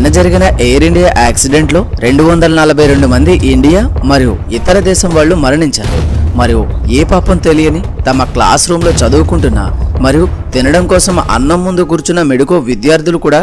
నిన్న జరిగిన air India accident లో 242 మంది ఇండియా మరియు ఇతర దేశం వాళ్ళు మరణించారు. మరియు ఏ పాపం తెలియని తమ క్లాస్ రూమ్ లో చదువుకుంటున్న మరియు తినడం కోసం అన్నం ముందు కూర్చున్న మెడికో విద్యార్థులు కూడా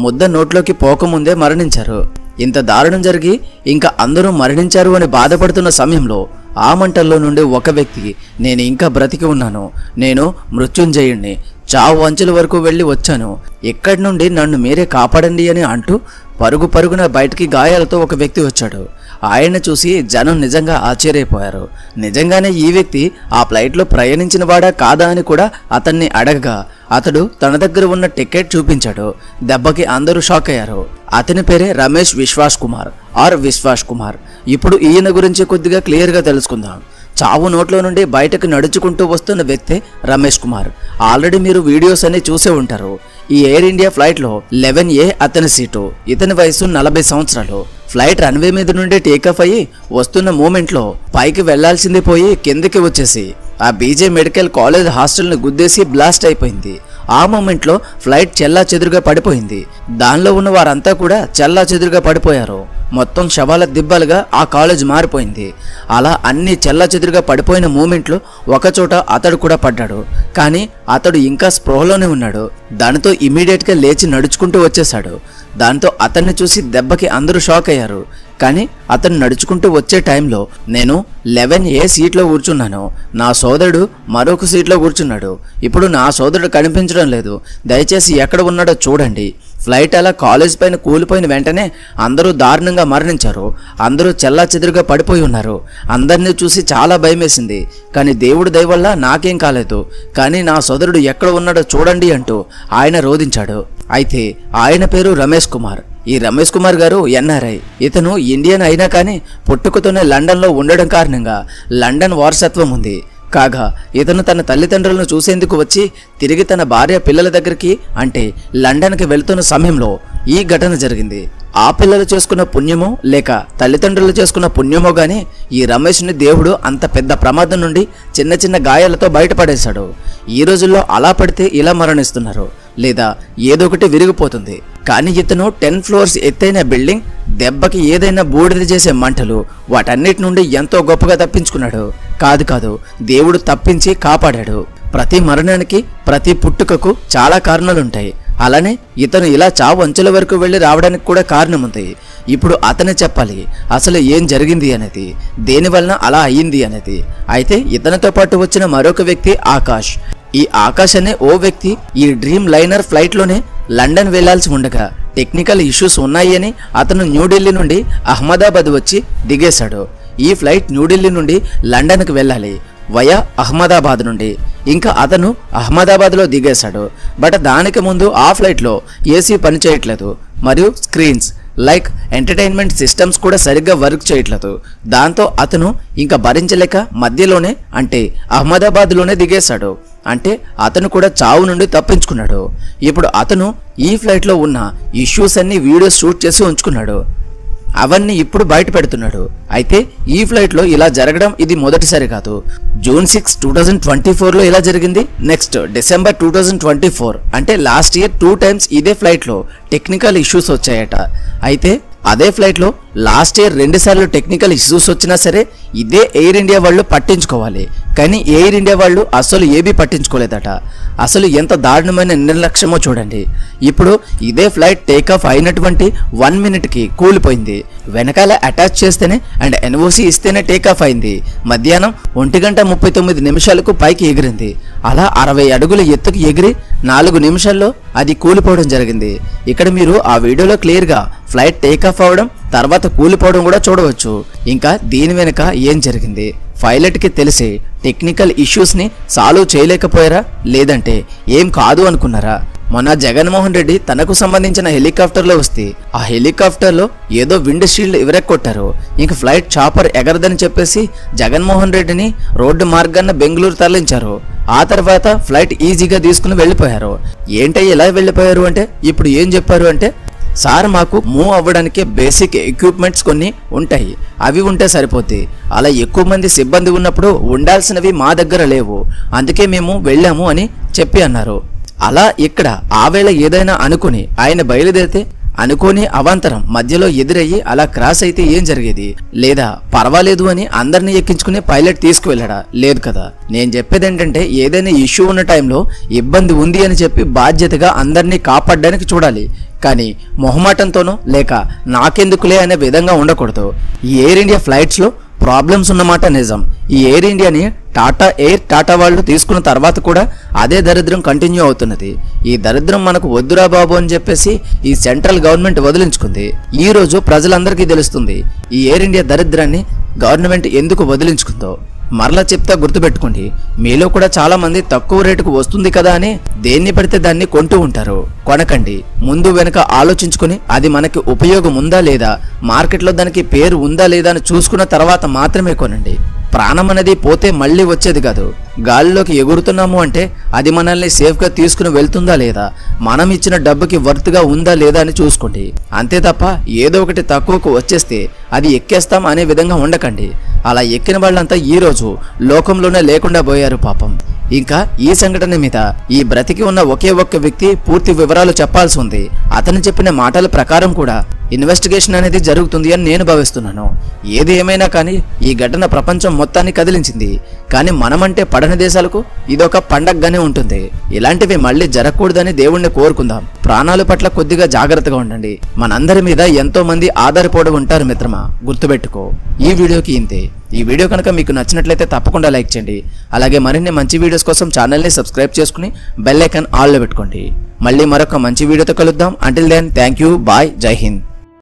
ముద్ద నోట్లోకి పోకముందే మరణించారు. ఇంత దారుణం జరిగి ఇంకా అందరూ మరణించారు అని బాధపడుతున్న సమయంలో ఆ మంటల్లో నుండి ఒక వ్యక్తి, నేను ఇంకా బ్రతికి ఉన్నాను, నేను మృత్యుంజయుణ్ణి, చావు అంచుల వరకు వెళ్ళి వచ్చాను, ఇక్కడి నుండి నన్ను మీరే కాపాడండి అని అంటూ పరుగు పరుగున బయటికి గాయాలతో ఒక వ్యక్తి వచ్చాడు. ఆయన చూసి జనం నిజంగా ఆశ్చర్యపోయారు. నిజంగానే ఈ వ్యక్తి ఆ ఫ్లైట్లో ప్రయాణించిన వాడా కాదా అని కూడా అతన్ని అడగగా అతడు తన దగ్గర ఉన్న టికెట్ చూపించాడు. దెబ్బకి అందరూ షాక్ అయ్యారు. అతని పేరే రమేష్ విశ్వాస్ కుమార్ ఆర్ విశ్వాస్ కుమార్. ఇప్పుడు ఈయన గురించి కొద్దిగా క్లియర్గా తెలుసుకుందాం. చావు నోట్లో నుండి బయటకు నడుచుకుంటూ వస్తున్న వ్యక్తే రమేష్ కుమార్. ఆల్రెడీ మీరు వీడియోస్ అన్ని చూసే ఉంటారు. ఈ ఎయిర్ ఇండియా ఫ్లైట్లో 11A అతని సీటు. ఇతని వయసు 40 సంవత్సరాలు. ఫ్లైట్ రన్వే మీద నుండి టేకాఫ్ అయ్యి వస్తున్న మూమెంట్లో పైకి వెళ్లాల్సింది పోయి కిందకి వచ్చేసి ఆ బీజే మెడికల్ కాలేజ్ హాస్టల్ని గుద్దేసి బ్లాస్ట్ అయిపోయింది. ఆ మూమెంట్లో ఫ్లైట్ చెల్లా చెదురుగా పడిపోయింది. దానిలో ఉన్న వారంతా కూడా చెల్లా చెదురుగా పడిపోయారు. మొత్తం శవాల దిబ్బలుగా ఆ కాలేజ్ మారిపోయింది. అలా అన్ని చెల్లా చెదురుగా పడిపోయిన మూమెంట్లో ఒకచోట అతడు కూడా పడ్డాడు. కానీ అతడు ఇంకా స్పృహలోనే ఉన్నాడు. దానితో ఇమీడియట్గా లేచి నడుచుకుంటూ వచ్చేశాడు. దాంతో అతన్ని చూసి దెబ్బకి అందరూ షాక్ అయ్యారు. కానీ అతను నడుచుకుంటూ వచ్చే టైంలో నేను 11A సీట్లో కూర్చున్నాను, నా సోదరుడు మరొక సీట్లో కూర్చున్నాడు. ఇప్పుడు నా సోదరుడు కనిపించడం లేదు, దయచేసి ఎక్కడ ఉన్నాడో చూడండి. ఫ్లైట్ అలా కాలేజ్ పైన కూలిపోయిన వెంటనే అందరూ దారుణంగా మరణించారు. అందరూ చెల్లా చెదురుగా పడిపోయి ఉన్నారు. అందరినీ చూసి చాలా భయమేసింది. కానీ దేవుడి దయ వల్ల నాకేం కాలేదు. కానీ నా సోదరుడు ఎక్కడ ఉన్నాడో చూడండి అంటూ ఆయన రోధించాడు. అయితే ఆయన పేరు రమేష్ కుమార్. ఈ రమేష్ కుమార్ గారు NRI. ఇతను ఇండియన్ అయినా కానీ పుట్టుకతోనే లండన్లో ఉండడం కారణంగా లండన్ వారసత్వం ఉంది. కాగా ఇతను తన తల్లిదండ్రులను చూసేందుకు వచ్చి తిరిగి తన భార్య పిల్లల దగ్గరికి అంటే లండన్కి వెళ్తున్న సమయంలో ఈ ఘటన జరిగింది. ఆ పిల్లలు చేసుకున్న పుణ్యమో లేక తల్లిదండ్రులు చేసుకున్న పుణ్యమో గానీ ఈ రమేష్ని దేవుడు అంత పెద్ద ప్రమాదం నుండి చిన్న చిన్న గాయాలతో బయటపడేశాడు. ఈ రోజుల్లో అలా పడితే ఇలా మరణిస్తున్నారు, లేదా ఏదో ఒకటి విరిగిపోతుంది. కానీ ఇతను 10 floors ఎత్తైన బిల్డింగ్, దెబ్బకి ఏదైనా బూడిద చేసే మంటలు, వాటన్నిటి నుండి ఎంతో గొప్పగా తప్పించుకున్నాడు. కాదు దేవుడు తప్పించి కాపాడాడు. ప్రతి మరణానికి ప్రతి పుట్టుకకు చాలా కారణాలుంటాయి. అలానే ఇతను ఇలా చావు అంచుల వరకు వెళ్ళి రావడానికి కూడా కారణం ఉంది. ఇప్పుడు అతనే చెప్పాలి అసలు ఏం జరిగింది అనేది, దేనివలన అలా అయ్యింది అనేది. అయితే ఇతనితో పాటు వచ్చిన మరొక వ్యక్తి ఆకాష్. ఈ ఆకాష్ అనే ఓ వ్యక్తి ఈ డ్రీమ్ లైనర్ ఫ్లైట్లోనే లండన్ వెళ్లాల్సి ఉండగా టెక్నికల్ ఇష్యూస్ ఉన్నాయి అని అతను న్యూఢిల్లీ నుండి అహ్మదాబాద్ వచ్చి దిగేశాడు. ఈ ఫ్లైట్ న్యూఢిల్లీ నుండి లండన్కి వెళ్ళాలి వయా అహ్మదాబాద్ నుండి. ఇంకా అతను అహ్మదాబాద్లో దిగేశాడు. బట్ దానికి ముందు ఆ ఫ్లైట్లో ఏసీ పనిచేయట్లేదు మరియు స్క్రీన్స్ లైక్ ఎంటర్టైన్మెంట్ సిస్టమ్స్ కూడా సరిగ్గా వర్క్ చేయట్లేదు. దాంతో అతను ఇంకా భరించలేక మధ్యలోనే అంటే అహ్మదాబాద్లోనే దిగేశాడు. అంటే అతను కూడా చావు నుండి తప్పించుకున్నాడు. ఇప్పుడు అతను ఈ ఫ్లైట్లో ఉన్న ఇష్యూస్ అన్ని వీడియోస్ షూట్ చేసి ఉంచుకున్నాడు. అవన్నీ ఇప్పుడు బయట పెడుతున్నాడు. అయితే ఈ ఫ్లైట్లో ఇలా జరగడం ఇది మొదటిసారి కాదు. జూన్ 6, 2024లో ఇలా జరిగింది. నెక్స్ట్ డిసెంబర్ 2024 అంటే లాస్ట్ ఇయర్ 2 times ఇదే ఫ్లైట్లో టెక్నికల్ ఇష్యూస్ వచ్చాయట. అయితే అదే ఫ్లైట్లో లాస్ట్ ఇయర్ 2 సార్లు టెక్నికల్ ఇష్యూస్ వచ్చినా సరే ఇదే ఎయిర్ ఇండియా వాళ్ళు పట్టించుకోవాలి. కానీ ఎయిర్ ఇండియా వాళ్ళు అసలు ఏమీ పట్టించుకోలేదట. అసలు ఎంత దారుణమైన నిర్లక్ష్యమో చూడండి. ఇప్పుడు ఇదే ఫ్లైట్ టేకాఫ్ అయినటువంటి 1 minute కూలిపోయింది. వెనకాల అటాచ్ చేస్తేనే అండ్ NOC ఇస్తేనే టేకాఫ్ అయింది. మధ్యాహ్నం 1:39 పైకి ఎగిరింది. అలా 60 అడుగుల ఎత్తుకు ఎగిరి 4 నిమిషాల్లో అది కూలిపోవడం జరిగింది. ఇక్కడ మీరు ఆ వీడియోలో క్లియర్గా ఫ్లైట్ టేకాఫ్ అవడం తర్వాత కూలిపోవడం కూడా చూడవచ్చు. ఇంకా దీని వెనుక ఏం జరిగింది, పైలట్కి తెలిసి టెక్నికల్ ఇష్యూస్ని సాల్వ్ చేయలేకపోయారా, లేదంటే ఏం కాదు అనుకున్నారా? మొన్న జగన్మోహన్ రెడ్డి తనకు సంబంధించిన హెలికాప్టర్లో వస్తే ఆ హెలికాప్టర్లో ఏదో విండ్ షీల్డ్ విరక్కొట్టారు. ఇంక ఫ్లైట్ చాపర్ ఎగరదని చెప్పేసి జగన్మోహన్ రెడ్డిని రోడ్డు మార్గాన్న బెంగళూరు తరలించారు. ఆ తర్వాత ఫ్లైట్ ఈజీగా తీసుకుని వెళ్ళిపోయారు. ఏంటయ్య ఇలా వెళ్ళిపోయారు అంటే ఇప్పుడు ఏం చెప్పారు అంటే, సార్ మాకు మూవ్ అవ్వడానికి బేసిక్ ఎక్విప్మెంట్స్ కొన్ని ఉంటాయి, అవి ఉంటే సరిపోద్ది. అలా ఎక్కువ మంది సిబ్బంది ఉన్నప్పుడు ఉండాల్సినవి మా దగ్గర లేవు, అందుకే మేము వెళ్ళాము అని చెప్పి అన్నారు. అలా ఇక్కడ ఆవేళ ఏదైనా అనుకుని ఆయన బయలుదేరితే అనుకోని అవాంతరం మధ్యలో ఎదురయ్యి అలా క్రాస్ అయితే ఏం జరిగేది? లేదా పర్వాలేదు అని అందరినీ ఎక్కించుకుని పైలట్ తీసుకువెళ్ళడా? లేదు కదా. నేను చెప్పేది ఏంటంటే ఏదైనా ఇష్యూ ఉన్న టైంలో ఇబ్బంది ఉంది అని చెప్పి బాధ్యతగా అందరినీ కాపాడడానికి చూడాలి. కానీ మొహమాటంతోనో లేక నాకెందుకులే అనే విధంగా ఉండకూడదు. ఈ ఎయిర్ ఇండియా ఫ్లైట్స్లో ప్రాబ్లమ్స్ ఉన్నమాట నిజం. ఈ ఎయిర్ ఇండియాని టాటా వాళ్ళు తీసుకున్న తర్వాత కూడా అదే దరిద్రం కంటిన్యూ అవుతున్నది. ఈ దరిద్రం మనకు వద్దురా బాబు అని చెప్పేసి ఈ సెంట్రల్ గవర్నమెంట్ వదిలించుకుంది. ఈ రోజు ప్రజలందరికీ తెలుస్తుంది ఈ ఎయిర్ ఇండియా దరిద్రాన్ని గవర్నమెంట్ ఎందుకు వదిలించుకుందో. మరలా చెప్తా, గుర్తుపెట్టుకోండి. మీలో కూడా చాలా మంది తక్కువ రేటుకు వస్తుంది కదా అని దేన్ని పడితే దాన్ని కొంటూ ఉంటారు. కొనకండి. ముందు వెనక ఆలోచించుకుని అది మనకి ఉపయోగం ఉందా లేదా, మార్కెట్లో దానికి పేరు ఉందా లేదా అని చూసుకున్న తర్వాత మాత్రమే కొనండి. ప్రాణం అనేది పోతే మళ్ళీ వచ్చేది కాదు. గాలిలోకి ఎగురుతున్నాము అంటే అది మనల్ని సేఫ్గా తీసుకుని వెళ్తుందా లేదా, మనం ఇచ్చిన డబ్బుకి వర్త్గా ఉందా లేదా అని చూసుకోండి. అంతే తప్ప ఏదో ఒకటి తక్కువకు వచ్చేస్తే అది ఎక్కేస్తాం అనే విధంగా ఉండకండి. అలా ఎక్కిన వాళ్ళంతా ఈ రోజు లోకంలోనే లేకుండా పోయారు పాపం. ఇంకా ఈ సంఘటన మీద ఈ బ్రతికి ఉన్న ఒకే ఒక్క వ్యక్తి పూర్తి వివరాలు చెప్పాల్సి ఉంది. అతను చెప్పిన మాటల ప్రకారం కూడా ఇన్వెస్టిగేషన్ అనేది జరుగుతుంది అని నేను భావిస్తున్నాను. ఏది ఏమైనా కానీ ఈ ఘటన ప్రపంచం మొత్తాన్ని కదిలించింది. కానీ మనమంటే పడని దేశాలకు ఇదొక పండగగానే ఉంటుంది. ఇలాంటివి మళ్ళీ జరగకూడదని దేవుణ్ణి కోరుకుందాం. ప్రాణాల పట్ల కొద్దిగా జాగ్రత్తగా ఉండండి. మనందరి మీద ఎంతో మంది ఆధారపడి ఉంటారు మిత్రమా, గుర్తుపెట్టుకో. ఈ వీడియోకి ఇంతే. ఈ వీడియో కనుక మీకు నచ్చినట్లయితే తప్పకుండా లైక్ చేయండి. అలాగే మరిన్ని మంచి వీడియోస్ కోసం ఛానల్ని సబ్స్క్రైబ్ చేసుకుని బెల్ ఐకాన్ ఆల్లో పెట్టుకోండి. మళ్ళీ మరొక మంచి వీడియోతో కలుద్దాం. Until then thank you, bye, Jai Hind.